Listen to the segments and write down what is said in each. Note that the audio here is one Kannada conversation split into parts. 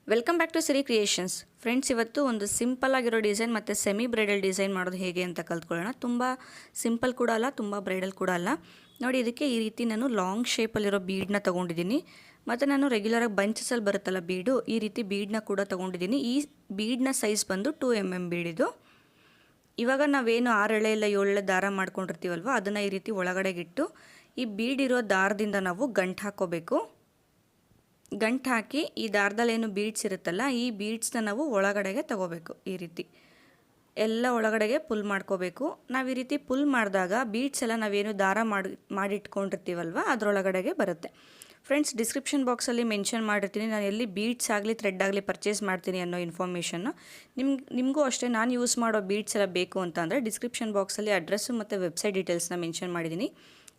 Welcome back to Siri creations. Friends, ಇವತ್ತು ಒಂದು ಸಿಂಪಲ್ ಆಗಿರೋ ಡಿಸೈನ್ ಮತ್ತು ಸೆಮಿ ಬ್ರೈಡಲ್ ಡಿಸೈನ್ ಮಾಡೋದು ಹೇಗೆ ಅಂತ ಕಲ್ತ್ಕೊಳ್ಳೋಣ. ತುಂಬ ಸಿಂಪಲ್ ಕೂಡ ಅಲ್ಲ, ತುಂಬ ಬ್ರೈಡಲ್ ಕೂಡ ಅಲ್ಲ. ನೋಡಿ, ಇದಕ್ಕೆ ಈ ರೀತಿ ನಾನು ಲಾಂಗ್ ಶೇಪಲ್ಲಿರೋ ಬೀಡನ್ನ ತೊಗೊಂಡಿದ್ದೀನಿ. ಮತ್ತು ನಾನು ರೆಗ್ಯುಲರಾಗಿ ಬಂಚಸಲ್ಲಿ ಬರುತ್ತಲ್ಲ ಬೀಡು, ಈ ರೀತಿ ಬೀಡನ್ನ ಕೂಡ ತೊಗೊಂಡಿದ್ದೀನಿ. ಈ ಬೀಡನ್ನ ಸೈಜ್ ಬಂದು 2 mm ಬೀಡಿದು. ಇವಾಗ ನಾವೇನು 6 ಎಳೆ ಇಲ್ಲ 7 ಎಳೆ ದಾರ ಮಾಡ್ಕೊಂಡಿರ್ತೀವಲ್ವ, ಅದನ್ನು ಈ ರೀತಿ ಒಳಗಡೆಗಿಟ್ಟು ಈ ಬೀಡಿರೋ ದಾರದಿಂದ ನಾವು ಗಂಟು ಹಾಕ್ಕೋಬೇಕು. ಗಂಟು ಹಾಕಿ ಈ ದಾರದಲ್ಲಿ ಏನು ಬೀಡ್ಸ್ ಇರುತ್ತಲ್ಲ, ಈ ಬೀಡ್ಸ್ನ ನಾವು ಒಳಗಡೆಗೆ ತಗೋಬೇಕು. ಈ ರೀತಿ ಎಲ್ಲ ಒಳಗಡೆಗೆ ಪುಲ್ ಮಾಡ್ಕೋಬೇಕು. ನಾವು ಈ ರೀತಿ ಪುಲ್ ಮಾಡಿದಾಗ ಬೀಡ್ಸ್ ಎಲ್ಲ ನಾವೇನು ದಾರ ಮಾಡಿಟ್ಕೊಂಡಿರ್ತೀವಲ್ವ ಅದರೊಳಗಡೆಗೆ ಬರುತ್ತೆ. ಫ್ರೆಂಡ್ಸ್, ಡಿಸ್ಕ್ರಿಪ್ಷನ್ ಬಾಕ್ಸಲ್ಲಿ ಮೆನ್ಷನ್ ಮಾಡಿರ್ತೀನಿ ನಾನು ಎಲ್ಲಿ ಬೀಡ್ಸ್ ಆಗಲಿ ಥ್ರೆಡ್ ಆಗಲಿ ಪರ್ಚೇಸ್ ಮಾಡ್ತೀನಿ ಅನ್ನೋ ಇನ್ಫಾರ್ಮೇಷನ್ನು. ನಿಮಗೂ ಅಷ್ಟೇ, ನಾನು ಯೂಸ್ ಮಾಡೋ ಬೀಡ್ಸ್ ಎಲ್ಲ ಬೇಕು ಅಂತ ಅಂದರೆ ಡಿಸ್ಕ್ರಿಪ್ಷನ್ ಬಾಕ್ಸಲ್ಲಿ ಅಡ್ರೆಸ್ಸು ಮತ್ತು ವೆಬ್ಸೈಟ್ ಡೀಟೇಲ್ಸ್ನ ಮೆನ್ಷನ್ ಮಾಡಿದ್ದೀನಿ,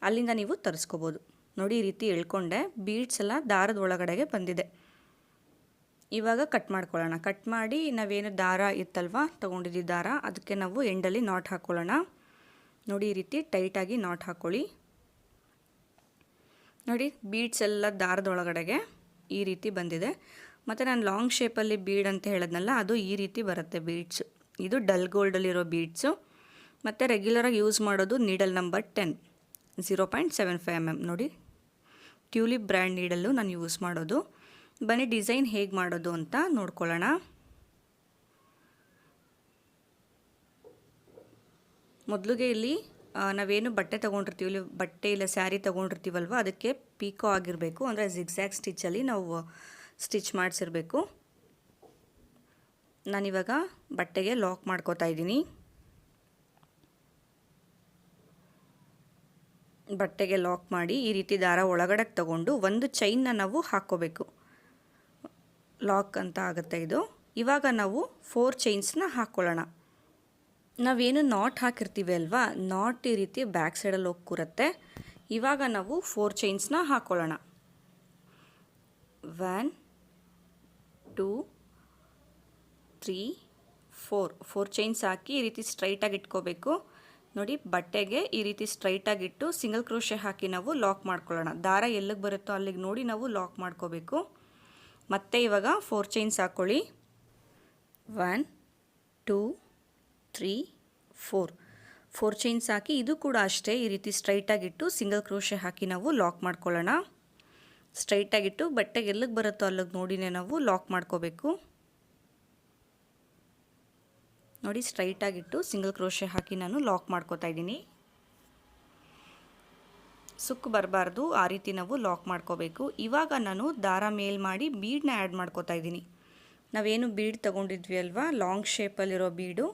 ಅಲ್ಲಿಂದ ನೀವು ತರಿಸ್ಕೋಬೋದು. ನೋಡಿ, ಈ ರೀತಿ ಎಳ್ಕೊಂಡೆ ಬೀಡ್ಸ್ ಎಲ್ಲ ದಾರದ ಒಳಗಡೆಗೆ ಬಂದಿದೆ. ಇವಾಗ ಕಟ್ ಮಾಡ್ಕೊಳ್ಳೋಣ. ಕಟ್ ಮಾಡಿ ನಾವೇನು ದಾರ ಇತ್ತಲ್ವ ತೊಗೊಂಡಿದ್ದೀವಿ ದಾರ, ಅದಕ್ಕೆ ನಾವು ಎಂಡಲ್ಲಿ ನಾಟ್ ಹಾಕ್ಕೊಳ್ಳೋಣ. ನೋಡಿ, ಈ ರೀತಿ ಟೈಟಾಗಿ ನಾಟ್ ಹಾಕ್ಕೊಳ್ಳಿ. ನೋಡಿ, ಬೀಡ್ಸ್ ಎಲ್ಲ ದಾರದ ಒಳಗಡೆಗೆ ಈ ರೀತಿ ಬಂದಿದೆ. ಮತ್ತು ನಾನು ಲಾಂಗ್ ಶೇಪಲ್ಲಿ ಬೀಡ್ ಅಂತ ಹೇಳಿದ್ನಲ್ಲ, ಅದು ಈ ರೀತಿ ಬರುತ್ತೆ ಬೀಡ್ಸು. ಇದು ಡಲ್ ಗೋಲ್ಡಲ್ಲಿರೋ ಬೀಡ್ಸು. ಮತ್ತು ರೆಗ್ಯುಲರಾಗಿ ಯೂಸ್ ಮಾಡೋದು ನೀಡಲ್ ನಂಬರ್ 10 0.75 mm. ನೋಡಿ, ಟ್ಯೂಲಿಪ್ ಬ್ರ್ಯಾಂಡ್ ನೀಡಲ್ಲು ನಾನು ಯೂಸ್ ಮಾಡೋದು. ಬನ್ನಿ ಡಿಸೈನ್ ಹೇಗೆ ಮಾಡೋದು ಅಂತ ನೋಡ್ಕೊಳ್ಳೋಣ. ಮೊದಲಿಗೆ ಇಲ್ಲಿ ನಾವೇನು ಬಟ್ಟೆ ತೊಗೊಂಡಿರ್ತೀವಿ, ಬಟ್ಟೆ ಇಲ್ಲ ಸ್ಯಾರಿ ತೊಗೊಂಡಿರ್ತೀವಲ್ವ, ಅದಕ್ಕೆ ಪೀಕೋ ಆಗಿರಬೇಕು. ಅಂದರೆ ಜಿಗ್ಜ್ಯಾಗ್ ಸ್ಟಿಚ್ಚಲ್ಲಿ ನಾವು ಸ್ಟಿಚ್ ಮಾಡಿಸಿರ್ಬೇಕು. ನಾನಿವಾಗ ಬಟ್ಟೆಗೆ ಲಾಕ್ ಮಾಡ್ಕೋತಾ ಇದ್ದೀನಿ. ಬಟ್ಟೆಗೆ ಲಾಕ್ ಮಾಡಿ ಈ ರೀತಿ ದಾರ ಒಳಗಡೆ ತಗೊಂಡು ಒಂದು ಚೈನ್ನ ನಾವು ಹಾಕ್ಕೋಬೇಕು. ಲಾಕ್ ಅಂತ ಆಗುತ್ತೆ ಇದು. ಇವಾಗ ನಾವು 4 ಚೈನ್ಸ್ನ ಹಾಕ್ಕೊಳ್ಳೋಣ. ನಾವೇನು ನಾಟ್ ಹಾಕಿರ್ತೀವಿ ಅಲ್ವಾ, ನಾಟ್ ಈ ರೀತಿ ಬ್ಯಾಕ್ ಸೈಡಲ್ಲಿ ಹೋಗಿ ಕೂರುತ್ತೆ. ಇವಾಗ ನಾವು 4 ಚೈನ್ಸ್ನ ಹಾಕ್ಕೊಳ್ಳೋಣ. 1 2 3 4 ಚೈನ್ಸ್ ಹಾಕಿ ಈ ರೀತಿ ಸ್ಟ್ರೈಟಾಗಿ ಇಟ್ಕೋಬೇಕು. ನೋಡಿ, ಬಟ್ಟೆಗೆ ಈ ರೀತಿ ಸ್ಟ್ರೈಟಾಗಿಟ್ಟು ಸಿಂಗಲ್ ಕ್ರೋಶೆ ಹಾಕಿ ನಾವು ಲಾಕ್ ಮಾಡ್ಕೊಳ್ಳೋಣ. ದಾರ ಎಲ್ಲಿಗೆ ಬರುತ್ತೋ ಅಲ್ಲಿಗೆ ನೋಡಿ ನಾವು ಲಾಕ್ ಮಾಡ್ಕೋಬೇಕು. ಮತ್ತೆ ಇವಾಗ 4 ಚೈನ್ಸ್ ಹಾಕ್ಕೊಳ್ಳಿ. 1 2 3 4 ಚೈನ್ಸ್ ಹಾಕಿ ಇದು ಕೂಡ ಅಷ್ಟೇ ಈ ರೀತಿ ಸ್ಟ್ರೈಟಾಗಿಟ್ಟು ಸಿಂಗಲ್ ಕ್ರೋಶೆ ಹಾಕಿ ನಾವು ಲಾಕ್ ಮಾಡ್ಕೊಳ್ಳೋಣ. ಸ್ಟ್ರೈಟಾಗಿಟ್ಟು ಬಟ್ಟೆಗೆ ಎಲ್ಲಿಗೆ ಬರುತ್ತೋ ಅಲ್ಲಿಗೆ ನೋಡಿನೇ ನಾವು ಲಾಕ್ ಮಾಡ್ಕೋಬೇಕು. ನೋಡಿ, ಸ್ಟ್ರೈಟಾಗಿಟ್ಟು ಸಿಂಗಲ್ ಕ್ರೋಶೆ ಹಾಕಿ ನಾನು ಲಾಕ್ ಮಾಡ್ಕೋತಾ ಇದ್ದೀನಿ. ಸುಕ್ಕು ಬರಬಾರ್ದು, ಆ ರೀತಿ ನಾವು ಲಾಕ್ ಮಾಡ್ಕೋಬೇಕು. ಇವಾಗ ನಾನು ದಾರ ಮೇಲ್ ಮಾಡಿ ಬೀಡನ್ನ ಆ್ಯಡ್ ಮಾಡ್ಕೋತಾ ಇದ್ದೀನಿ. ನಾವೇನು ಬೀಡ್ ತೊಗೊಂಡಿದ್ವಿ ಅಲ್ವಾ, ಲಾಂಗ್ ಶೇಪಲ್ಲಿರೋ ಬೀಡು,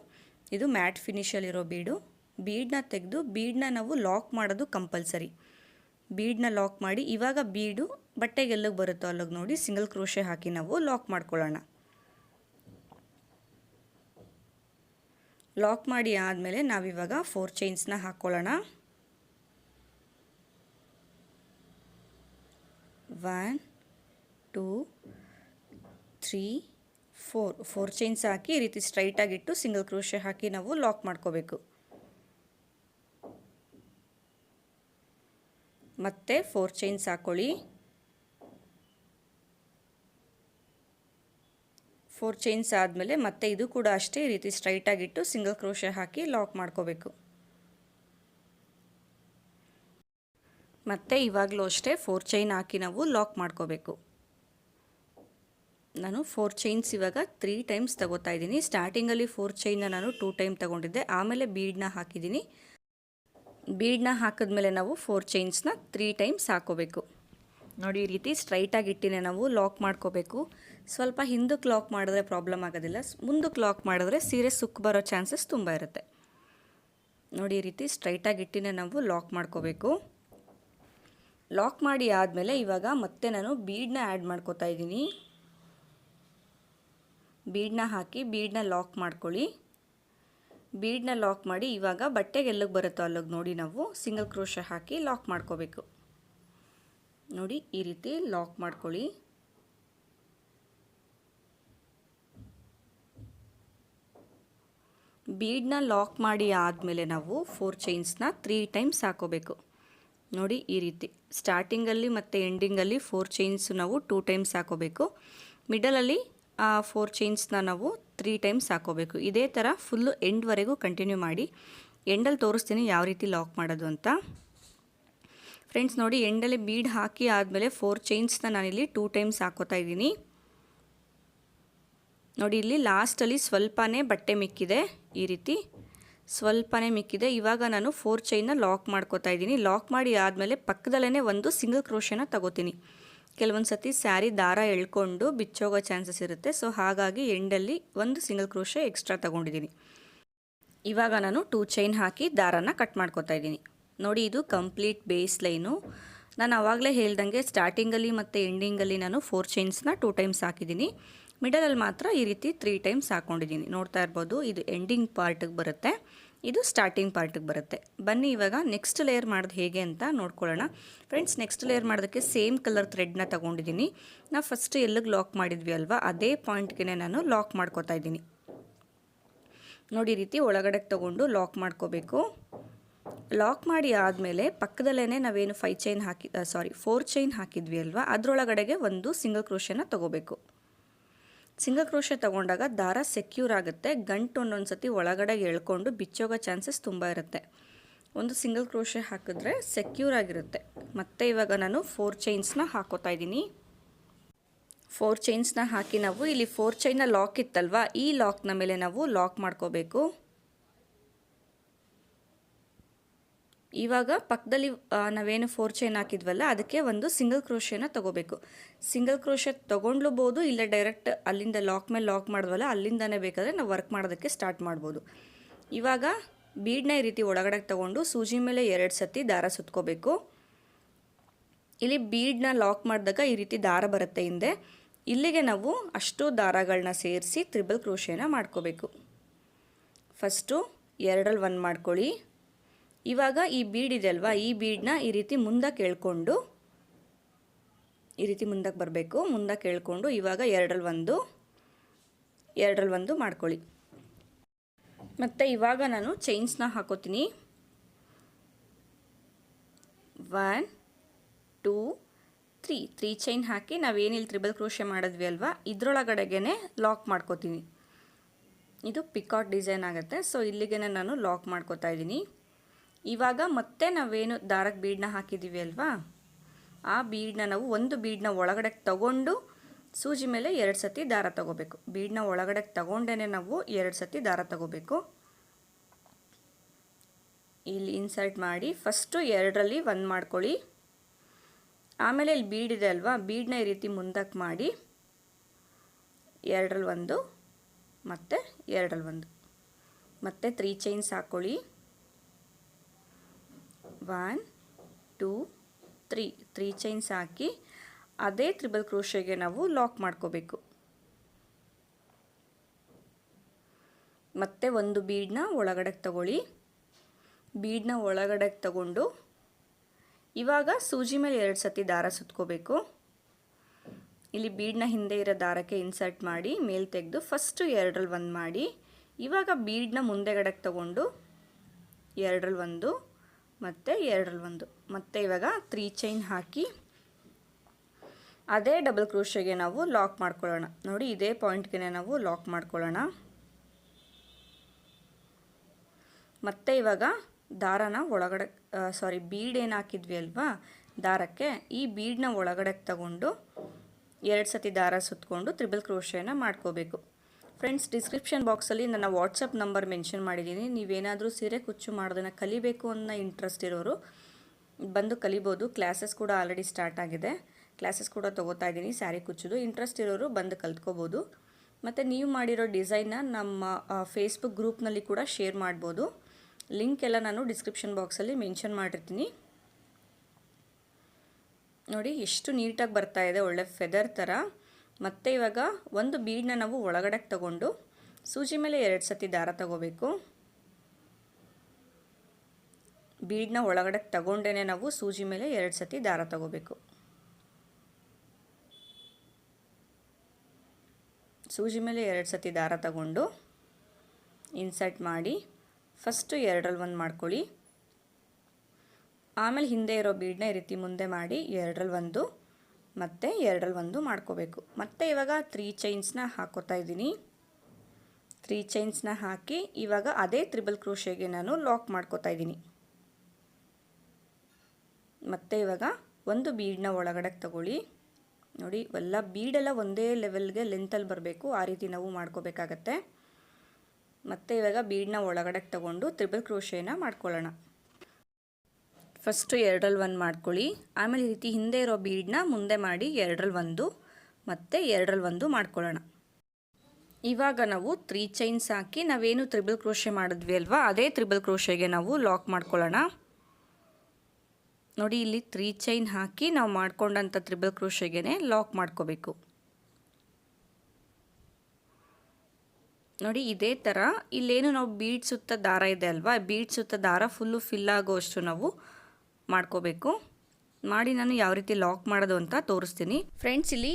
ಇದು ಮ್ಯಾಟ್ ಫಿನಿಷಲ್ಲಿರೋ ಬೀಡು. ಬೀಡನ್ನ ತೆಗೆದು ಬೀಡನ್ನ ನಾವು ಲಾಕ್ ಮಾಡೋದು ಕಂಪಲ್ಸರಿ. ಬೀಡನ್ನ ಲಾಕ್ ಮಾಡಿ ಇವಾಗ ಬೀಡು ಬಟ್ಟೆಗೆ ಎಲ್ಲಿಗೆ ಬರುತ್ತೋ ಅಲ್ಲಿಗೆ ನೋಡಿ ಸಿಂಗಲ್ ಕ್ರೋಶೆ ಹಾಕಿ ನಾವು ಲಾಕ್ ಮಾಡ್ಕೊಳ್ಳೋಣ. ಲಾಕ್ ಮಾಡಿ ಆದಮೇಲೆ ನಾವಿವಾಗ 4 ಚೈನ್ಸ್ನ ಹಾಕ್ಕೊಳ್ಳೋಣ. 1 2 3 4 ಚೈನ್ಸ್ ಹಾಕಿ ಈ ರೀತಿ ಸ್ಟ್ರೈಟಾಗಿಟ್ಟು ಸಿಂಗಲ್ ಕ್ರೋಶೆ ಹಾಕಿ ನಾವು ಲಾಕ್ ಮಾಡ್ಕೋಬೇಕು. ಮತ್ತೆ 4 ಚೈನ್ಸ್ ಹಾಕ್ಕೊಳ್ಳಿ. 4 ಚೈನ್ಸ್ ಆದಮೇಲೆ ಮತ್ತೆ ಇದು ಕೂಡ ಅಷ್ಟೇ ಈ ರೀತಿ ಸ್ಟ್ರೈಟಾಗಿಟ್ಟು ಸಿಂಗಲ್ ಕ್ರೋಶೆ ಹಾಕಿ ಲಾಕ್ ಮಾಡ್ಕೋಬೇಕು. ಮತ್ತೆ ಇವಾಗಲೂ ಅಷ್ಟೇ 4 ಚೈನ್ ಹಾಕಿ ನಾವು ಲಾಕ್ ಮಾಡ್ಕೋಬೇಕು. ನಾನು 4 ಚೈನ್ಸ್ ಇವಾಗ 3 ಟೈಮ್ಸ್ ತಗೋತಾ ಇದ್ದೀನಿ. ಸ್ಟಾರ್ಟಿಂಗಲ್ಲಿ 4 ಚೈನ್ನ ನಾನು 2 ಟೈಮ್ ತಗೊಂಡಿದ್ದೆ, ಆಮೇಲೆ ಬೀಡನ್ನ ಹಾಕಿದ್ದೀನಿ. ಬೀಡನ್ನ ಹಾಕಿದ್ಮೇಲೆ ನಾವು 4 ಚೈನ್ಸ್ನ 3 ಟೈಮ್ಸ್ ಹಾಕೋಬೇಕು. ನೋಡಿ, ಈ ರೀತಿ ಸ್ಟ್ರೈಟಾಗಿ ಇಟ್ಟಿನೇ ನಾವು ಲಾಕ್ ಮಾಡ್ಕೋಬೇಕು. ಸ್ವಲ್ಪ ಹಿಂದಕ್ಕೆ ಲಾಕ್ ಮಾಡಿದ್ರೆ ಪ್ರಾಬ್ಲಮ್ ಆಗೋದಿಲ್ಲ, ಮುಂದಕ್ಕೆ ಲಾಕ್ ಮಾಡಿದ್ರೆ ಸೀರೆ ಸುಕ್ಕು ಬರೋ ಚಾನ್ಸಸ್ ತುಂಬ ಇರುತ್ತೆ. ನೋಡಿ, ಈ ರೀತಿ ಸ್ಟ್ರೈಟಾಗಿ ಇಟ್ಟಿನೇ ನಾವು ಲಾಕ್ ಮಾಡ್ಕೋಬೇಕು. ಲಾಕ್ ಮಾಡಿ ಆದಮೇಲೆ ಇವಾಗ ಮತ್ತೆ ನಾನು ಬೀಡನ್ನ ಆ್ಯಡ್ ಮಾಡ್ಕೋತಾ ಇದ್ದೀನಿ. ಬೀಡನ್ನ ಹಾಕಿ ಬೀಡನ್ನ ಲಾಕ್ ಮಾಡ್ಕೊಳ್ಳಿ. ಬೀಡನ್ನ ಲಾಕ್ ಮಾಡಿ ಇವಾಗ ಬಟ್ಟೆಗೆ ಎಲ್ಲಿಗೆ ಬರುತ್ತೋ ಅಲ್ಲಿಗೆ ನೋಡಿ ನಾವು ಸಿಂಗಲ್ ಕ್ರೋಶೆ ಹಾಕಿ ಲಾಕ್ ಮಾಡ್ಕೋಬೇಕು. ನೋಡಿ, ಈ ರೀತಿ ಲಾಕ್ ಮಾಡ್ಕೊಳ್ಳಿ. ಬೀಡನ್ನ ಲಾಕ್ ಮಾಡಿ ಆದಮೇಲೆ ನಾವು 4 ಚೈನ್ಸ್ನ 3 ಟೈಮ್ಸ್ ಹಾಕೋಬೇಕು. ನೋಡಿ, ಈ ರೀತಿ ಸ್ಟಾರ್ಟಿಂಗಲ್ಲಿ ಮತ್ತು ಎಂಡಿಂಗಲ್ಲಿ 4 ಚೈನ್ಸ್ ನಾವು 2 ಟೈಮ್ಸ್ ಹಾಕೋಬೇಕು. ಮಿಡಲಲ್ಲಿ ಆ 4 ಚೈನ್ಸ್ನ ನಾವು 3 ಟೈಮ್ಸ್ ಹಾಕೋಬೇಕು. ಇದೇ ಥರ ಫುಲ್ಲು ಎಂಡ್ವರೆಗೂ ಕಂಟಿನ್ಯೂ ಮಾಡಿ. ಎಂಡಲ್ಲಿ ತೋರಿಸ್ತೀನಿ ಯಾವ ರೀತಿ ಲಾಕ್ ಮಾಡೋದು ಅಂತ. ಫ್ರೆಂಡ್ಸ್ ನೋಡಿ, ಎಂಡಲ್ಲಿ ಬೀಡ್ ಹಾಕಿ ಆದಮೇಲೆ 4 ಚೈನ್ಸ್ನ ನಾನಿಲ್ಲಿ 2 ಟೈಮ್ಸ್ ಹಾಕೋತಾ ಇದ್ದೀನಿ. ನೋಡಿ, ಇಲ್ಲಿ ಲಾಸ್ಟಲ್ಲಿ ಸ್ವಲ್ಪನೇ ಬಟ್ಟೆ ಮಿಕ್ಕಿದೆ, ಈ ರೀತಿ ಸ್ವಲ್ಪನೇ ಮಿಕ್ಕಿದೆ. ಇವಾಗ ನಾನು 4 ಚೈನ್ನ ಲಾಕ್ ಮಾಡ್ಕೋತಾ ಇದ್ದೀನಿ. ಲಾಕ್ ಮಾಡಿ ಆದಮೇಲೆ ಪಕ್ಕದಲ್ಲೇ ಒಂದು ಸಿಂಗಲ್ ಕ್ರೋಶೆನ ತಗೋತೀನಿ. ಕೆಲವೊಂದು ಸತಿ ಸ್ಯಾರಿ ದಾರ ಎಳ್ಕೊಂಡು ಬಿಚ್ಚೋಗೋ ಚಾನ್ಸಸ್ ಇರುತ್ತೆ. ಸೊ ಹಾಗಾಗಿ ಎಂಡಲ್ಲಿ ಒಂದು ಸಿಂಗಲ್ ಕ್ರೋಶೆ ಎಕ್ಸ್ಟ್ರಾ ತಗೊಂಡಿದ್ದೀನಿ. ಇವಾಗ ನಾನು 2 ಚೈನ್ ಹಾಕಿ ದಾರನ ಕಟ್ ಮಾಡ್ಕೋತಾ ಇದ್ದೀನಿ. ನೋಡಿ, ಇದು ಕಂಪ್ಲೀಟ್ ಬೇಸ್ ಲೈನು. ನಾನು ಆವಾಗಲೇ ಹೇಳ್ದಂಗೆ ಸ್ಟಾರ್ಟಿಂಗಲ್ಲಿ ಮತ್ತು ಎಂಡಿಂಗಲ್ಲಿ ನಾನು 4 ಚೈನ್ಸ್ನ 2 ಟೈಮ್ಸ್ ಹಾಕಿದ್ದೀನಿ. ಮಿಡಲಲ್ಲಿ ಮಾತ್ರ ಈ ರೀತಿ 3 ಟೈಮ್ಸ್ ಹಾಕ್ಕೊಂಡಿದ್ದೀನಿ. ನೋಡ್ತಾ ಇರ್ಬೋದು, ಇದು ಎಂಡಿಂಗ್ ಪಾರ್ಟಿಗೆ ಬರುತ್ತೆ, ಇದು ಸ್ಟಾರ್ಟಿಂಗ್ ಪಾರ್ಟಿಗೆ ಬರುತ್ತೆ. ಬನ್ನಿ ಇವಾಗ ನೆಕ್ಸ್ಟ್ ಲೇಯರ್ ಮಾಡೋದು ಹೇಗೆ ಅಂತ ನೋಡ್ಕೊಳ್ಳೋಣ. ಫ್ರೆಂಡ್ಸ್, ನೆಕ್ಸ್ಟ್ ಲೇಯರ್ ಮಾಡೋದಕ್ಕೆ ಸೇಮ್ ಕಲರ್ ಥ್ರೆಡ್ನ ತೊಗೊಂಡಿದ್ದೀನಿ. ನಾವು ಫಸ್ಟ್ ಎಲ್ಲಿಗೆ ಲಾಕ್ ಮಾಡಿದ್ವಿ ಅಲ್ವಾ, ಅದೇ ಪಾಯಿಂಟ್ಗೆ ನಾನು ಲಾಕ್ ಮಾಡ್ಕೋತಾ ಇದ್ದೀನಿ. ನೋಡಿ, ಈ ರೀತಿ ಒಳಗಡೆ ತೊಗೊಂಡು ಲಾಕ್ ಮಾಡ್ಕೋಬೇಕು. ಲಾಕ್ ಮಾಡಿ ಆದಮೇಲೆ ಪಕ್ಕದಲ್ಲೇ ನಾವೇನು 4 ಚೈನ್ ಹಾಕಿದ್ವಿ ಅಲ್ವಾ, ಅದರೊಳಗಡೆಗೆ ಒಂದು ಸಿಂಗಲ್ ಕ್ರೋಶೆನ ತೊಗೋಬೇಕು. ಸಿಂಗಲ್ ಕ್ರೋಶೆ ತೊಗೊಂಡಾಗ ದಾರ ಸೆಕ್ಯೂರ್ ಆಗುತ್ತೆ. ಗಂಟು ಒಂದೊಂದು ಸತಿ ಒಳಗಡೆ ಎಳ್ಕೊಂಡು ಬಿಚ್ಚೋಗೋ ಚಾನ್ಸಸ್ ತುಂಬ ಇರುತ್ತೆ. ಒಂದು ಸಿಂಗಲ್ ಕ್ರೋಶೆ ಹಾಕಿದ್ರೆ ಸೆಕ್ಯೂರ್ ಆಗಿರುತ್ತೆ. ಮತ್ತು ಇವಾಗ ನಾನು 4 ಚೈನ್ಸ್ನ ಹಾಕೋತಾ ಇದ್ದೀನಿ. 4 ಚೈನ್ಸ್ನ ಹಾಕಿ ನಾವು ಇಲ್ಲಿ 4 ಚೈನ್ನ ಲಾಕ್ ಇತ್ತಲ್ವಾ, ಈ ಲಾಕ್ನ ಮೇಲೆ ನಾವು ಲಾಕ್ ಮಾಡ್ಕೋಬೇಕು. ಇವಾಗ ಪಕ್ಕದಲ್ಲಿ ನಾವೇನು 4 ಚೈನ್ ಹಾಕಿದ್ವಲ್ಲ, ಅದಕ್ಕೆ ಒಂದು ಸಿಂಗಲ್ ಕ್ರೋಶೆನ ತೊಗೋಬೇಕು. ಸಿಂಗಲ್ ಕ್ರೋಶೆ ತೊಗೊಂಡ್ಲೂಬೋದು, ಇಲ್ಲ ಡೈರೆಕ್ಟ್ ಅಲ್ಲಿಂದ ಲಾಕ್ ಮೇಲೆ ಲಾಕ್ ಮಾಡಿದ್ವಲ್ಲ ಅಲ್ಲಿಂದನೇ ಬೇಕಾದರೆ ನಾವು ವರ್ಕ್ ಮಾಡೋದಕ್ಕೆ ಸ್ಟಾರ್ಟ್ ಮಾಡ್ಬೋದು. ಇವಾಗ ಬೀಡನ್ನ ಈ ರೀತಿ ಒಳಗಡೆ ತೊಗೊಂಡು ಸೂಜಿ ಮೇಲೆ 2 ಸತಿ ದಾರ ಸುತ್ಕೋಬೇಕು. ಇಲ್ಲಿ ಬೀಡನ್ನ ಲಾಕ್ ಮಾಡಿದಾಗ ಈ ರೀತಿ ದಾರ ಬರುತ್ತೆ ಹಿಂದೆ. ಇಲ್ಲಿಗೆ ನಾವು ಅಷ್ಟು ದಾರಗಳನ್ನ ಸೇರಿಸಿ ತ್ರಿಬಲ್ ಕ್ರೋಶೆನ ಮಾಡ್ಕೋಬೇಕು. ಫಸ್ಟು 2ರಲ್ಲಿ 1 ಮಾಡ್ಕೊಳ್ಳಿ. ಇವಾಗ ಈ ಬೀಡ್ ಇದೆ ಅಲ್ವಾ, ಈ ಬೀಡನ್ನ ಈ ರೀತಿ ಮುಂದಕ್ಕೆ ಎಳ್ಕೊಂಡು ಈ ರೀತಿ ಮುಂದಕ್ಕೆ ಬರಬೇಕು. ಮುಂದಕ್ಕೆ ಎಳ್ಕೊಂಡು ಇವಾಗ 2ರಲ್ಲಿ 1 ಮಾಡ್ಕೊಳ್ಳಿ. ಮತ್ತು ಇವಾಗ ನಾನು ಚೈನ್ಸ್ನ ಹಾಕೋತೀನಿ. 1 2 3 ಚೈನ್ ಹಾಕಿ ನಾವೇನಿಲ್ಲಿ ತ್ರಿಬಲ್ ಕ್ರೋಶೆ ಮಾಡಿದ್ವಿ ಅಲ್ವಾ, ಇದರೊಳಗಡೆಗೆ ಲಾಕ್ ಮಾಡ್ಕೋತೀನಿ. ಇದು ಪಿಕಾಟ್ ಡಿಸೈನ್ ಆಗುತ್ತೆ. ಸೊ ಇಲ್ಲಿಗೆ ನಾನು ಲಾಕ್ ಮಾಡ್ಕೋತಾ ಇದ್ದೀನಿ. ಇವಾಗ ಮತ್ತೆ ನಾವೇನು ದಾರಕ್ಕೆ ಬೀಡನ್ನ ಹಾಕಿದ್ದೀವಿ ಅಲ್ವಾ, ಆ ಬೀಡನ್ನ ನಾವು ಒಂದು ಬೀಡನ್ನ ಒಳಗಡೆ ತಗೊಂಡು ಸೂಜಿ ಮೇಲೆ 2 ಸತಿ ದಾರ ತಗೋಬೇಕು. ಬೀಡನ್ನ ಒಳಗಡೆ ತಗೊಂಡೇ ನಾವು 2 ಸತಿ ದಾರ ತಗೋಬೇಕು. ಇಲ್ಲಿ ಇನ್ಸರ್ಟ್ ಮಾಡಿ ಫಸ್ಟು 2ರಲ್ಲಿ 1 ಮಾಡ್ಕೊಳ್ಳಿ. ಆಮೇಲೆ ಇಲ್ಲಿ ಬೀಡ್ ಇದೆ ಅಲ್ವಾ, ಬೀಡನ್ನ ಈ ರೀತಿ ಮುಂದಕ್ಕೆ ಮಾಡಿ 2ರಲ್ಲಿ 1 ಮತ್ತು 2ರಲ್ಲಿ 1 ಮತ್ತು 3 ಚೈನ್ಸ್ ಹಾಕ್ಕೊಳ್ಳಿ. 1 2 3 ಚೈನ್ಸ್ ಹಾಕಿ ಅದೇ ತ್ರಿಬಲ್ ಕ್ರೋಶೆಗೆ ನಾವು ಲಾಕ್ ಮಾಡ್ಕೋಬೇಕು. ಮತ್ತೆ ಒಂದು ಬೀಡನ್ನ ಒಳಗಡೆ ತಗೊಳ್ಳಿ. ಬೀಡನ್ನ ಒಳಗಡೆ ತಗೊಂಡು ಇವಾಗ ಸೂಜಿ ಮೇಲೆ 2 ಸತಿ ದಾರ ಸುತ್ಕೋಬೇಕು. ಇಲ್ಲಿ ಬೀಡನ್ನ ಹಿಂದೆ ಇರೋ ದಾರಕ್ಕೆ ಇನ್ಸರ್ಟ್ ಮಾಡಿ ಮೇಲೆ ತೆಗೆದು ಫಸ್ಟು 2ರಲ್ಲಿ 1 ಮಾಡಿ. ಇವಾಗ ಬೀಡನ್ನ ಮುಂದೆಗಡೆ ತಗೊಂಡು 2ರಲ್ಲಿ 1 ಮತ್ತು 2ರಲ್ಲಿ 1 ಮತ್ತು ಇವಾಗ 3 ಚೈನ್ ಹಾಕಿ ಅದೇ ಡಬಲ್ ಕ್ರೋಶೆಗೆ ನಾವು ಲಾಕ್ ಮಾಡ್ಕೊಳ್ಳೋಣ. ನೋಡಿ, ಇದೇ ಪಾಯಿಂಟ್ಗೆ ನಾವು ಲಾಕ್ ಮಾಡ್ಕೊಳ್ಳೋಣ. ಮತ್ತು ಇವಾಗ ದಾರನ ಒಳಗಡೆ ಬೀಡ್ ಏನು ಹಾಕಿದ್ವಿ ಅಲ್ವಾ ದಾರಕ್ಕೆ, ಈ ಬೀಡನ್ನ ಒಳಗಡೆ ತಗೊಂಡು 2 ಸತಿ ದಾರ ಸುತ್ತಕೊಂಡು ತ್ರಿಬಲ್ ಕ್ರೋಶೆನ ಮಾಡ್ಕೋಬೇಕು. ಫ್ರೆಂಡ್ಸ್, ಡಿಸ್ಕ್ರಿಪ್ಷನ್ ಬಾಕ್ಸಲ್ಲಿ ನನ್ನ ವಾಟ್ಸಪ್ ನಂಬರ್ ಮೆನ್ಷನ್ ಮಾಡಿದ್ದೀನಿ. ನೀವೇನಾದರೂ ಸೀರೆ ಕುಚ್ಚು ಮಾಡೋದನ್ನು ಕಲಿಬೇಕು ಅನ್ನೋ ಇಂಟ್ರೆಸ್ಟ್ ಇರೋರು ಬಂದು ಕಲಿಬೋದು. ಕ್ಲಾಸಸ್ ಕೂಡ ಆಲ್ರೆಡಿ ಸ್ಟಾರ್ಟ್ ಆಗಿದೆ. ಕ್ಲಾಸಸ್ ಕೂಡ ತೊಗೋತಾ ಇದ್ದೀನಿ ಸ್ಯಾರಿ ಕುಚ್ಚೋದು. ಇಂಟ್ರೆಸ್ಟ್ ಇರೋರು ಬಂದು ಕಲ್ತ್ಕೋಬೋದು. ಮತ್ತು ನೀವು ಮಾಡಿರೋ ಡಿಸೈನ್ನ ನಮ್ಮ ಫೇಸ್ಬುಕ್ ಗ್ರೂಪ್ನಲ್ಲಿ ಕೂಡ ಶೇರ್ ಮಾಡ್ಬೋದು. ಲಿಂಕ್ ಎಲ್ಲ ನಾನು ಡಿಸ್ಕ್ರಿಪ್ಷನ್ ಬಾಕ್ಸಲ್ಲಿ ಮೆನ್ಷನ್ ಮಾಡಿರ್ತೀನಿ. ನೋಡಿ, ಎಷ್ಟು ನೀಟಾಗಿ ಬರ್ತಾ ಇದೆ, ಒಳ್ಳೆ ಫೆದರ್ ಥರ. ಮತ್ತು ಇವಾಗ ಒಂದು ಬೀಡನ್ನ ನಾವು ಒಳಗಡೆ ತಗೊಂಡು ಸೂಜಿ ಮೇಲೆ 2 ಸತಿ ದಾರ ತಗೋಬೇಕು. ಬೀಡನ್ನ ಒಳಗಡೆ ತಗೊಂಡೇ ನಾವು ಸೂಜಿ ಮೇಲೆ 2 ಸತಿ ದಾರ ತಗೋಬೇಕು. ಸೂಜಿ ಮೇಲೆ 2 ಸತಿ ದಾರ ತಗೊಂಡು ಇನ್ಸರ್ಟ್ ಮಾಡಿ ಫಸ್ಟು 2ರಲ್ಲಿ 1 ಮಾಡ್ಕೊಳ್ಳಿ. ಆಮೇಲೆ ಹಿಂದೆ ಇರೋ ಬೀಡನ್ನ ಈ ರೀತಿ ಮುಂದೆ ಮಾಡಿ 2ರಲ್ಲಿ 1 ಮತ್ತು ಎರಡರಲ್ಲಿ ಒಂದು ಮಾಡ್ಕೋಬೇಕು. ಮತ್ತು ಇವಾಗ 3 ಚೈನ್ಸ್ನ ಹಾಕೋತಾ ಇದ್ದೀನಿ. 3 ಚೈನ್ಸ್ನ ಹಾಕಿ ಇವಾಗ ಅದೇ ತ್ರಿಬಲ್ ಕ್ರೋಶೆಗೆ ನಾನು ಲಾಕ್ ಮಾಡ್ಕೋತಾ ಇದ್ದೀನಿ. ಮತ್ತು ಇವಾಗ ಒಂದು ಬೀಡನ್ನ ಒಳಗಡೆ ತಗೊಳ್ಳಿ. ನೋಡಿ ಎಲ್ಲ ಬೀಡೆಲ್ಲ ಒಂದೇ ಲೆವೆಲ್ಗೆ ಲೆಂತಲ್ಲಿ ಬರಬೇಕು, ಆ ರೀತಿ ನಾವು ಮಾಡ್ಕೋಬೇಕಾಗತ್ತೆ. ಮತ್ತು ಇವಾಗ ಬೀಡನ್ನ ಒಳಗಡೆ ತಗೊಂಡು ತ್ರಿಬಲ್ ಕ್ರೋಶೆನ ಮಾಡ್ಕೊಳ್ಳೋಣ. ಫಸ್ಟು ಎರಡರಲ್ಲಿ ಒಂದು ಮಾಡ್ಕೊಳ್ಳಿ. ಆಮೇಲೆ ಈ ರೀತಿ ಹಿಂದೆ ಇರೋ ಬೀಡನ್ನ ಮುಂದೆ ಮಾಡಿ ಎರಡರಲ್ಲಿ ಒಂದು ಮತ್ತು ಎರಡರಲ್ಲಿ ಒಂದು ಮಾಡ್ಕೊಳ್ಳೋಣ. ಇವಾಗ ನಾವು 3 ಚೈನ್ಸ್ ಹಾಕಿ ನಾವೇನು ತ್ರಿಬಲ್ ಕ್ರೋಶೆ ಮಾಡಿದ್ವಿ ಅಲ್ವಾ, ಅದೇ ತ್ರಿಬಲ್ ಕ್ರೋಶೆಗೆ ನಾವು ಲಾಕ್ ಮಾಡ್ಕೊಳ್ಳೋಣ. ನೋಡಿ ಇಲ್ಲಿ 3 ಚೈನ್ ಹಾಕಿ ನಾವು ಮಾಡ್ಕೊಂಡಂಥ ತ್ರಿಬಲ್ ಕ್ರೋಶೆಗೆ ಲಾಕ್ ಮಾಡ್ಕೋಬೇಕು. ನೋಡಿ ಇದೇ ಥರ ಇಲ್ಲೇನು ನಾವು ಬೀಡ್ ಸುತ್ತ ದಾರ ಇದೆ ಅಲ್ವಾ, ಬೀಡ್ ಸುತ್ತ ದಾರ ಫುಲ್ಲು ಫಿಲ್ ಆಗೋಷ್ಟು ನಾವು ಮಾಡ್ಕೋಬೇಕು. ಮಾಡಿ ನಾನು ಯಾವ ರೀತಿ ಲಾಕ್ ಮಾಡೋದು ಅಂತ ತೋರಿಸ್ತೀನಿ. ಫ್ರೆಂಡ್ಸ್ ಇಲ್ಲಿ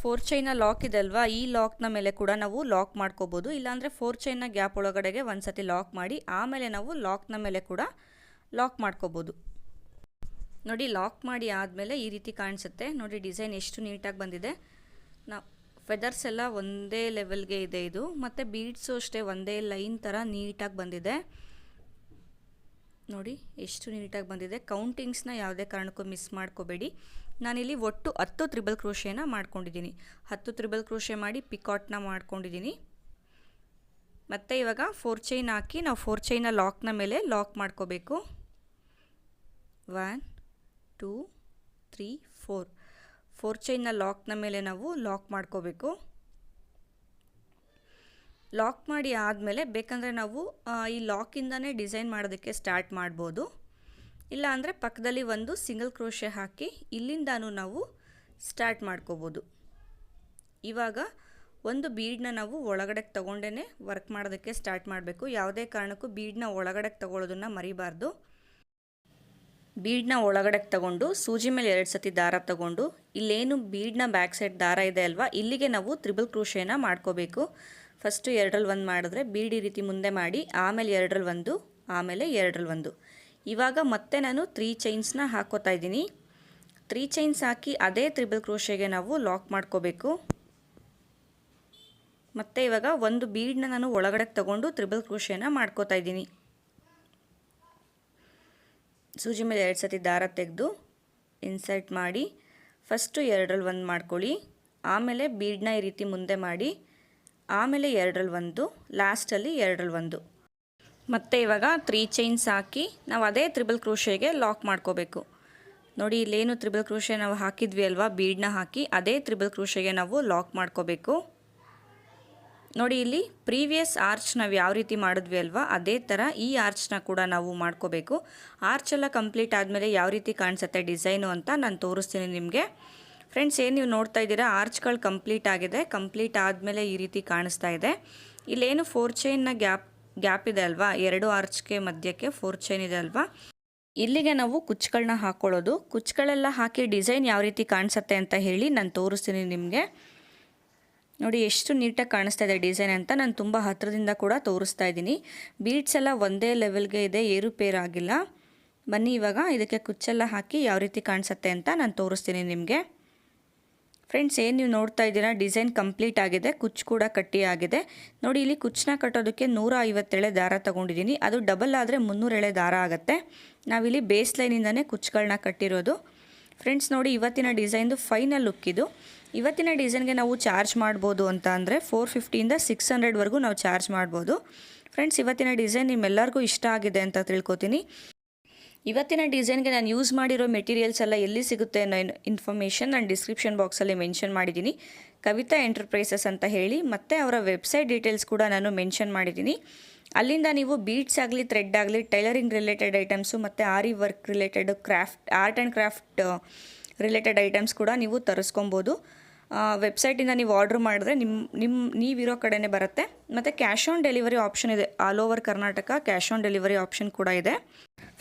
4 ಚೈನ ಲಾಕ್ ಇದೆ ಅಲ್ವಾ, ಈ ಲಾಕ್ನ ಮೇಲೆ ಕೂಡ ನಾವು ಲಾಕ್ ಮಾಡ್ಕೋಬೋದು. ಇಲ್ಲಾಂದರೆ 4 ಚೈನ್ನ ಗ್ಯಾಪ್ ಒಳಗಡೆಗೆ ಒಂದು ಸತಿ ಲಾಕ್ ಮಾಡಿ ಆಮೇಲೆ ನಾವು ಲಾಕ್ನ ಮೇಲೆ ಕೂಡ ಲಾಕ್ ಮಾಡ್ಕೋಬೋದು. ನೋಡಿ ಲಾಕ್ ಮಾಡಿ ಆದಮೇಲೆ ಈ ರೀತಿ ಕಾಣಿಸುತ್ತೆ. ನೋಡಿ ಡಿಸೈನ್ ಎಷ್ಟು ನೀಟಾಗಿ ಬಂದಿದೆ. ನಾವು ಫೆದರ್ಸ್ ಎಲ್ಲ ಒಂದೇ ಲೆವೆಲ್ಗೆ ಇದೆ ಇದು, ಮತ್ತು ಬೀಡ್ಸು ಅಷ್ಟೇ ಒಂದೇ ಲೈನ್ ಥರ ನೀಟಾಗಿ ಬಂದಿದೆ. ನೋಡಿ ಎಷ್ಟು ನೀಟಾಗಿ ಬಂದಿದೆ. ಕೌಂಟಿಂಗ್ಸ್ನ ಯಾವುದೇ ಕಾರಣಕ್ಕೂ ಮಿಸ್ ಮಾಡ್ಕೋಬೇಡಿ. ನಾನಿಲ್ಲಿ ಒಟ್ಟು 10 ತ್ರಿಬಲ್ ಕ್ರೋಶೆನ ಮಾಡ್ಕೊಂಡಿದ್ದೀನಿ. 10 ತ್ರಿಬಲ್ ಕ್ರೋಶೆ ಮಾಡಿ ಪಿಕಾಟ್ನ ಮಾಡ್ಕೊಂಡಿದ್ದೀನಿ. ಮತ್ತು ಇವಾಗ 4 ಚೈನ್ ಹಾಕಿ ನಾವು 4 ಚೈನ ಲಾಕ್ನ ಮೇಲೆ ಲಾಕ್ ಮಾಡ್ಕೋಬೇಕು. 1 2 3 4 ಚೈನ್ನ ಲಾಕ್ನ ಮೇಲೆ ನಾವು ಲಾಕ್ ಮಾಡ್ಕೋಬೇಕು. ಲಾಕ್ ಮಾಡಿ ಆದಮೇಲೆ ಬೇಕಂದರೆ ನಾವು ಈ ಲಾಕಿಂದನೇ ಡಿಸೈನ್ ಮಾಡೋದಕ್ಕೆ ಸ್ಟಾರ್ಟ್ ಮಾಡ್ಬೋದು. ಇಲ್ಲ ಅಂದರೆ ಪಕ್ಕದಲ್ಲಿ ಒಂದು ಸಿಂಗಲ್ ಕ್ರೋಶೆ ಹಾಕಿ ಇಲ್ಲಿಂದನೂ ನಾವು ಸ್ಟಾರ್ಟ್ ಮಾಡ್ಕೋಬೋದು. ಇವಾಗ ಒಂದು ಬೀಡನ್ನ ನಾವು ಒಳಗಡೆ ತಗೊಂಡೇ ವರ್ಕ್ ಮಾಡೋದಕ್ಕೆ ಸ್ಟಾರ್ಟ್ ಮಾಡಬೇಕು. ಯಾವುದೇ ಕಾರಣಕ್ಕೂ ಬೀಡನ್ನ ಒಳಗಡೆ ತಗೊಳ್ಳೋದನ್ನು ಮರಿಬಾರ್ದು. ಬೀಡನ್ನ ಒಳಗಡೆ ತಗೊಂಡು ಸೂಜಿ ಮೇಲೆ 2 ಸತಿ ದಾರ ತಗೊಂಡು ಇಲ್ಲೇನು ಬೀಡನ್ನ ಬ್ಯಾಕ್ ಸೈಡ್ ದಾರ ಇದೆ ಅಲ್ವಾ, ಇಲ್ಲಿಗೆ ನಾವು ತ್ರಿಬಲ್ ಕ್ರೋಶೆನ ಮಾಡ್ಕೋಬೇಕು. ಫಸ್ಟು ಎರಡರಲ್ಲಿ ಒಂದು ಮಾಡಿದ್ರೆ ಬೀಡ್ ಈ ರೀತಿ ಮುಂದೆ ಮಾಡಿ ಆಮೇಲೆ ಎರಡರಲ್ಲಿ ಒಂದು ಆಮೇಲೆ ಎರಡರಲ್ಲಿ ಒಂದು. ಇವಾಗ ಮತ್ತೆ ನಾನು 3 ಚೈನ್ಸ್ನ ಹಾಕೋತಾ ಇದ್ದೀನಿ. 3 ಚೈನ್ಸ್ ಹಾಕಿ ಅದೇ ತ್ರಿಬಲ್ ಕ್ರೋಶೆಗೆ ನಾವು ಲಾಕ್ ಮಾಡ್ಕೋಬೇಕು. ಮತ್ತು ಇವಾಗ ಒಂದು ಬೀಡನ್ನ ನಾನು ಒಳಗಡೆ ತಗೊಂಡು ತ್ರಿಬಲ್ ಕ್ರೋಶೆನ ಮಾಡ್ಕೋತಾ ಇದ್ದೀನಿ. ಸೂಜಿ ಮೇಲೆ 2 ಸತಿ ದಾರ ತೆಗೆದು ಇನ್ಸರ್ಟ್ ಮಾಡಿ ಫಸ್ಟು ಎರಡರಲ್ಲಿ ಒಂದು ಮಾಡ್ಕೊಳ್ಳಿ. ಆಮೇಲೆ ಬೀಡನ್ನ ಈ ರೀತಿ ಮುಂದೆ ಮಾಡಿ ಆಮೇಲೆ ಎರಡರಲ್ಲಿ ಒಂದು, ಲಾಸ್ಟಲ್ಲಿ ಎರಡರಲ್ಲಿ ಒಂದು. ಮತ್ತು ಇವಾಗ 3 ಚೈನ್ಸ್ ಹಾಕಿ ನಾವು ಅದೇ ತ್ರಿಬಲ್ ಕ್ರೋಶೆಗೆ ಲಾಕ್ ಮಾಡ್ಕೋಬೇಕು. ನೋಡಿ ಇಲ್ಲೇನು ತ್ರಿಬಲ್ ಕ್ರೋಶೆ ನಾವು ಹಾಕಿದ್ವಿ ಅಲ್ವಾ, ಬೀಡನ್ನ ಹಾಕಿ ಅದೇ ತ್ರಿಬಲ್ ಕ್ರೋಶೆಗೆ ನಾವು ಲಾಕ್ ಮಾಡ್ಕೋಬೇಕು. ನೋಡಿ ಇಲ್ಲಿ ಪ್ರೀವಿಯಸ್ ಆರ್ಚ್ ನಾವು ಯಾವ ರೀತಿ ಮಾಡಿದ್ವಿ ಅಲ್ವಾ, ಅದೇ ಥರ ಈ ಆರ್ಚ್ನ ಕೂಡ ನಾವು ಮಾಡ್ಕೋಬೇಕು. ಆರ್ಚ್ ಎಲ್ಲ ಕಂಪ್ಲೀಟ್ ಆದಮೇಲೆ ಯಾವ ರೀತಿ ಕಾಣಿಸುತ್ತೆ ಡಿಸೈನು ಅಂತ ನಾನು ತೋರಿಸ್ತೀನಿ ನಿಮಗೆ. ಫ್ರೆಂಡ್ಸ್ ಏನು ನೀವು ನೋಡ್ತಾ ಇದ್ದೀರಾ, ಆರ್ಚ್ಗಳು ಕಂಪ್ಲೀಟ್ ಆಗಿದೆ. ಕಂಪ್ಲೀಟ್ ಆದಮೇಲೆ ಈ ರೀತಿ ಕಾಣಿಸ್ತಾ ಇದೆ. ಇಲ್ಲೇನು 4 ಚೈನ್ನ ಗ್ಯಾಪ್ ಇದೆ ಅಲ್ವಾ, 2 ಆರ್ಚ್ಗೆ ಮಧ್ಯಕ್ಕೆ 4 ಚೈನ್ ಇದೆ ಅಲ್ವಾ, ಇಲ್ಲಿಗೆ ನಾವು ಕುಚ್ಚುಗಳನ್ನ ಹಾಕ್ಕೊಳ್ಳೋದು. ಕುಚ್ಚುಗಳೆಲ್ಲ ಹಾಕಿ ಡಿಸೈನ್ ಯಾವ ರೀತಿ ಕಾಣಿಸುತ್ತೆ ಅಂತ ಹೇಳಿ ನಾನು ತೋರಿಸ್ತೀನಿ ನಿಮಗೆ. ನೋಡಿ ಎಷ್ಟು ನೀಟಾಗಿ ಕಾಣಿಸ್ತಾ ಇದೆ ಡಿಸೈನ್ ಅಂತ ನಾನು ತುಂಬ ಹತ್ತಿರದಿಂದ ಕೂಡ ತೋರಿಸ್ತಾ ಇದ್ದೀನಿ. ಬೀಡ್ಸ್ ಎಲ್ಲ ಒಂದೇ ಲೆವೆಲ್ಗೆ ಇದೆ, ಏರುಪೇರಾಗಿಲ್ಲ. ಬನ್ನಿ ಇವಾಗ ಇದಕ್ಕೆ ಕುಚ್ಚೆಲ್ಲ ಹಾಕಿ ಯಾವ ರೀತಿ ಕಾಣಿಸುತ್ತೆ ಅಂತ ನಾನು ತೋರಿಸ್ತೀನಿ ನಿಮಗೆ. ಫ್ರೆಂಡ್ಸ್ ಏನು ನೀವು ನೋಡ್ತಾ ಇದ್ದೀರಾ, ಡಿಸೈನ್ ಕಂಪ್ಲೀಟ್ ಆಗಿದೆ, ಕುಚ್ಚು ಕೂಡ ಕಟ್ಟಿ ಆಗಿದೆ. ನೋಡಿ ಇಲ್ಲಿ ಕುಚ್ಚನ್ನ ಕಟ್ಟೋದಕ್ಕೆ 150 ಎಳೆ ದಾರ ತೊಗೊಂಡಿದ್ದೀನಿ. ಅದು ಡಬಲ್ ಆದರೆ 300 ಎಳೆ ದಾರ ಆಗುತ್ತೆ. ನಾವಿಲ್ಲಿ ಬೇಸ್ ಲೈನಿಂದನೇ ಕುಚ್ಚುಗಳನ್ನ ಕಟ್ಟಿರೋದು. ಫ್ರೆಂಡ್ಸ್ ನೋಡಿ ಇವತ್ತಿನ ಡಿಸೈನ್ದು ಫೈನಲ್ ಲುಕ್ ಇದು. ಇವತ್ತಿನ ಡಿಸೈನ್ಗೆ ನಾವು ಚಾರ್ಜ್ ಮಾಡ್ಬೋದು ಅಂತ ಅಂದರೆ 450ಇಂದ 600ವರೆಗೂ ನಾವು ಚಾರ್ಜ್ ಮಾಡ್ಬೋದು. ಫ್ರೆಂಡ್ಸ್ ಇವತ್ತಿನ ಡಿಸೈನ್ ನಿಮ್ಮೆಲ್ಲರಿಗೂ ಇಷ್ಟ ಆಗಿದೆ ಅಂತ ತಿಳ್ಕೊತೀನಿ. ಇವತ್ತಿನ ಡಿಸೈನ್ಗೆ ನಾನು ಯೂಸ್ ಮಾಡಿರೋ ಮೆಟೀರಿಯಲ್ಸ್ ಎಲ್ಲ ಎಲ್ಲಿ ಸಿಗುತ್ತೆ ಅನ್ನೋ ಇನ್ಫಾರ್ಮೇಷನ್ ನಾನು ಡಿಸ್ಕ್ರಿಪ್ಷನ್ ಬಾಕ್ಸಲ್ಲಿ ಮೆನ್ಷನ್ ಮಾಡಿದ್ದೀನಿ. ಕವಿತಾ ಎಂಟರ್ಪ್ರೈಸಸ್ ಅಂತ ಹೇಳಿ, ಮತ್ತು ಅವರ ವೆಬ್ಸೈಟ್ ಡೀಟೇಲ್ಸ್ ಕೂಡ ನಾನು ಮೆನ್ಷನ್ ಮಾಡಿದ್ದೀನಿ. ಅಲ್ಲಿಂದ ನೀವು ಬೀಡ್ಸ್ ಆಗಲಿ, ಥ್ರೆಡ್ ಆಗಲಿ, ಟೈಲರಿಂಗ್ ರಿಲೇಟೆಡ್ ಐಟಮ್ಸು ಮತ್ತು aari work related art and craft related items ಕೂಡ ನೀವು ತರಿಸ್ಕೊಬೋದು. ವೆಬ್ಸೈಟಿಂದ ನೀವು ಆರ್ಡ್ರ್ ಮಾಡಿದ್ರೆ ನೀವಿರೋ ಕಡೆನೇ ಬರುತ್ತೆ. ಮತ್ತು ಕ್ಯಾಶ್ ಆನ್ ಡೆಲಿವರಿ ಆಪ್ಷನ್ ಇದೆ. All over Karnataka cash on delivery option ಕೂಡ ಇದೆ.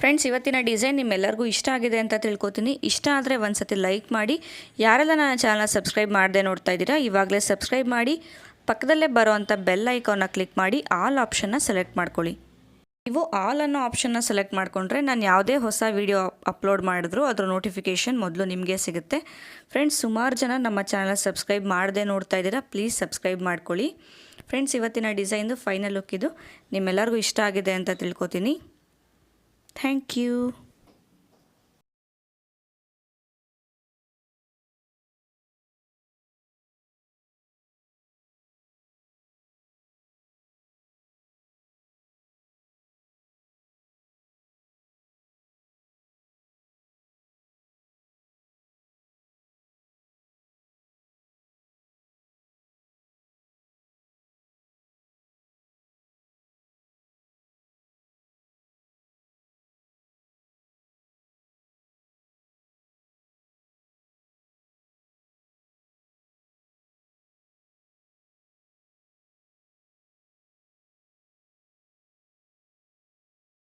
ಫ್ರೆಂಡ್ಸ್ ಇವತ್ತಿನ ಡಿಸೈನ್ ನಿಮ್ಮೆಲ್ಲರಿಗೂ ಇಷ್ಟ ಆಗಿದೆ ಅಂತ ತಿಳ್ಕೊತೀನಿ. ಇಷ್ಟ ಆದರೆ ಒಂದು ಸತಿ ಲೈಕ್ ಮಾಡಿ. ಯಾರೆಲ್ಲ ನನ್ನ ಚಾನಲ್ ಸಬ್ಸ್ಕ್ರೈಬ್ ಮಾಡದೆ ನೋಡ್ತಾ ಇದ್ದೀರಾ, ಇವಾಗಲೇ ಸಬ್ಸ್ಕ್ರೈಬ್ ಮಾಡಿ. ಪಕ್ಕದಲ್ಲೇ ಬರೋವಂಥ ಬೆಲ್ ಐಕಾನ್ನ ಕ್ಲಿಕ್ ಮಾಡಿ ಆಲ್ ಆಪ್ಷನ್ನ ಸೆಲೆಕ್ಟ್ ಮಾಡ್ಕೊಳ್ಳಿ. ನೀವು ಆಲ್ ಅನ್ನೋ ಆಪ್ಷನ್ನ ಸೆಲೆಕ್ಟ್ ಮಾಡಿಕೊಂಡ್ರೆ ನಾನು ಯಾವುದೇ ಹೊಸ ವಿಡಿಯೋ ಅಪ್ಲೋಡ್ ಮಾಡಿದ್ರು ಅದರ ನೋಟಿಫಿಕೇಷನ್ ಮೊದಲು ನಿಮಗೆ ಸಿಗುತ್ತೆ. ಫ್ರೆಂಡ್ಸ್, ಸುಮಾರು ಜನ ನಮ್ಮ ಚಾನಲ್ ಸಬ್ಸ್ಕ್ರೈಬ್ ಮಾಡದೆ ನೋಡ್ತಾ ಇದ್ದೀರಾ, ಪ್ಲೀಸ್ ಸಬ್ಸ್ಕ್ರೈಬ್ ಮಾಡ್ಕೊಳ್ಳಿ. ಫ್ರೆಂಡ್ಸ್, ಇವತ್ತಿನ ಡಿಸೈನ್ದು ಫೈನಲ್ ಲುಕ್ ಇದು. ನಿಮ್ಮೆಲ್ಲರಿಗೂ ಇಷ್ಟ ಆಗಿದೆ ಅಂತ ತಿಳ್ಕೊತೀನಿ. Thank you.